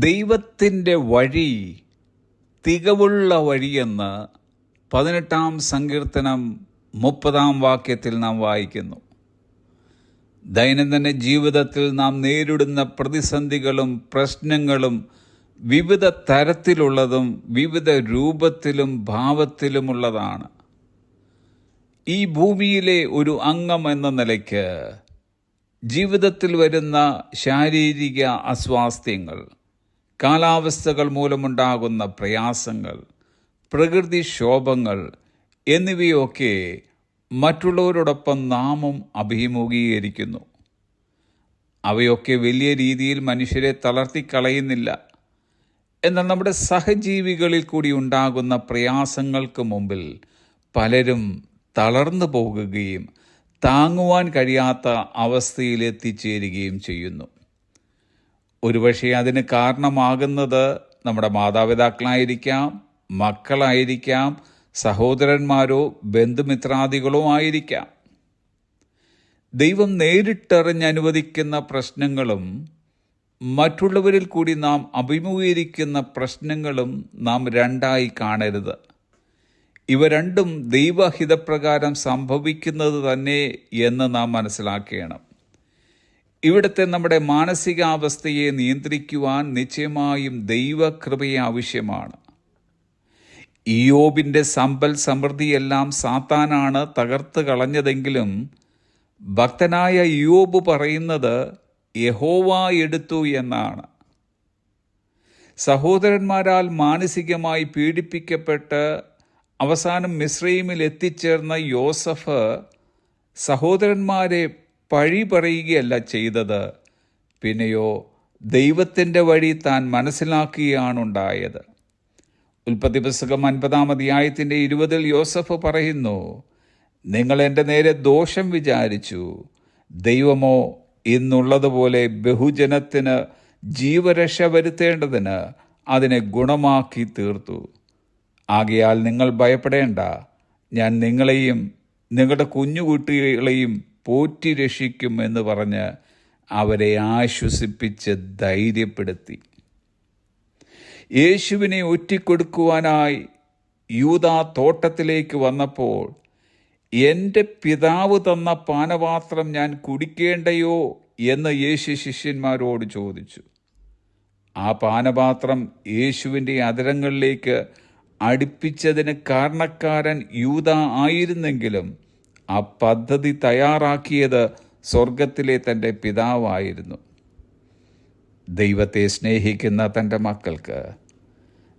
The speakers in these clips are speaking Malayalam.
ദൈവത്തിൻ്റെ വഴി തികവുള്ള വഴിയെന്ന് 18-ാം സങ്കീർത്തനം 30-ാം വാക്യത്തിൽ നാം വായിക്കുന്നു. ദൈനംദിന ജീവിതത്തിൽ നാം നേരിടുന്ന പ്രതിസന്ധികളും പ്രശ്നങ്ങളും വിവിധ തരത്തിലുള്ളതും വിവിധ രൂപത്തിലും ഭാവത്തിലുമുള്ളതാണ്. ഈ ഭൂമിയിലെ ഒരു അംഗം എന്ന നിലയ്ക്ക് ജീവിതത്തിൽ വരുന്ന ശാരീരിക അസ്വാസ്ഥ്യങ്ങൾ, കാലാവസ്ഥകൾ മൂലമുണ്ടാകുന്ന പ്രയാസങ്ങൾ, പ്രകൃതിക്ഷോഭങ്ങൾ എന്നിവയൊക്കെ മറ്റുള്ളവരോടൊപ്പം നാമും അഭിമുഖീകരിക്കുന്നു. അവയൊക്കെ വലിയ രീതിയിൽ മനുഷ്യരെ തളർത്തിക്കളയുന്നില്ല. എന്നാൽ നമ്മുടെ സഹജീവികളിൽ കൂടി ഉണ്ടാകുന്ന പ്രയാസങ്ങൾക്ക് മുമ്പിൽ പലരും തളർന്നു പോകുകയും താങ്ങുവാൻ കഴിയാത്ത അവസ്ഥയിലെത്തിച്ചേരുകയും ചെയ്യുന്നു. ഒരുപക്ഷെ അതിന് കാരണമാകുന്നത് നമ്മുടെ മാതാപിതാക്കളായിരിക്കാം, മക്കളായിരിക്കാം, സഹോദരന്മാരോ ബന്ധുമിത്രാദികളോ ആയിരിക്കാം. ദൈവം നേരിട്ടറിഞ്ഞനുവദിക്കുന്ന പ്രശ്നങ്ങളും മറ്റുള്ളവരിൽ കൂടി നാം അഭിമുഖീകരിക്കുന്ന പ്രശ്നങ്ങളും നാം രണ്ടായി കാണരുത്. ഇവ രണ്ടും ദൈവഹിതപ്രകാരം സംഭവിക്കുന്നത് തന്നെ എന്ന് നാം മനസ്സിലാക്കണം. ഇവിടുത്തെ നമ്മുടെ മാനസികാവസ്ഥയെ നിയന്ത്രിക്കുവാൻ നിശ്ചയമായും ദൈവകൃപയെ ആവശ്യമാണ്. ഇയ്യോബിൻ്റെ സമ്പൽ സമൃദ്ധിയെല്ലാം സാത്താനാണ് തകർത്ത് കളഞ്ഞതെങ്കിലും ഭക്തനായ ഇയ്യോബ് പറയുന്നത് യഹോവ എടുത്തു എന്നാണ്. സഹോദരന്മാരാൽ മാനസികമായി പീഡിപ്പിക്കപ്പെട്ട് അവസാനം മിസ്രയീമിൽ എത്തിച്ചേർന്ന യോസഫ് സഹോദരന്മാരെ പഴി പറയുകയല്ല ചെയ്തത്, പിന്നെയോ ദൈവത്തിൻ്റെ വഴി താൻ മനസ്സിലാക്കുകയാണുണ്ടായത്. ഉൽപ്പത്തി പുസ്തകം 50-ാം അധ്യായത്തിൻ്റെ 20-ൽ യോസഫ് പറയുന്നു, നിങ്ങൾ എൻ്റെ നേരെ ദോഷം വിചാരിച്ചു, ദൈവമോ ഇന്നുള്ളതുപോലെ ബഹുജനത്തിന് ജീവരക്ഷ വരുത്തേണ്ടതിന് അതിനെ ഗുണമാക്കി തീർത്തു. ആകയാൽ നിങ്ങൾ ഭയപ്പെടേണ്ട, ഞാൻ നിങ്ങളെയും നിങ്ങളുടെ കുഞ്ഞുകുട്ടികളെയും പോറ്റി രക്ഷിക്കും എന്ന് പറഞ്ഞ് അവരെ ആശ്വസിപ്പിച്ച് ധൈര്യപ്പെടുത്തി. യേശുവിനെ ഒറ്റിക്കൊടുക്കുവാനായി യൂദാ തോട്ടത്തിലേക്ക് വന്നപ്പോൾ എൻ്റെ പിതാവ് തന്ന പാനപാത്രം ഞാൻ കുടിക്കേണ്ടയോ എന്ന് യേശു ശിഷ്യന്മാരോട് ചോദിച്ചു. ആ പാനപാത്രം യേശുവിൻ്റെ അധരങ്ങളിലേക്ക് അടുപ്പിച്ചതിന് കാരണക്കാരൻ യൂദാ ആയിരുന്നെങ്കിലും ആ പദ്ധതി തയ്യാറാക്കിയത് സ്വർഗത്തിലെ തൻ്റെ പിതാവായിരുന്നു. ദൈവത്തെ സ്നേഹിക്കുന്ന തൻ്റെ മക്കൾക്ക്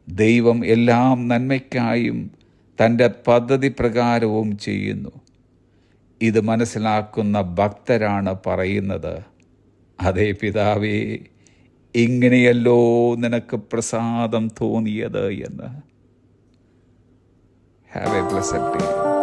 ദൈവം എല്ലാം നന്മയ്ക്കായും തൻ്റെ പദ്ധതി പ്രകാരവും ചെയ്യുന്നു. ഇത് മനസ്സിലാക്കുന്ന ഭക്തരാണ് പറയുന്നത്, അതേ പിതാവേ, ഇങ്ങനെയല്ലോ നിനക്ക് പ്രസാദം തോന്നിയത് എന്ന്. Have a blessed day.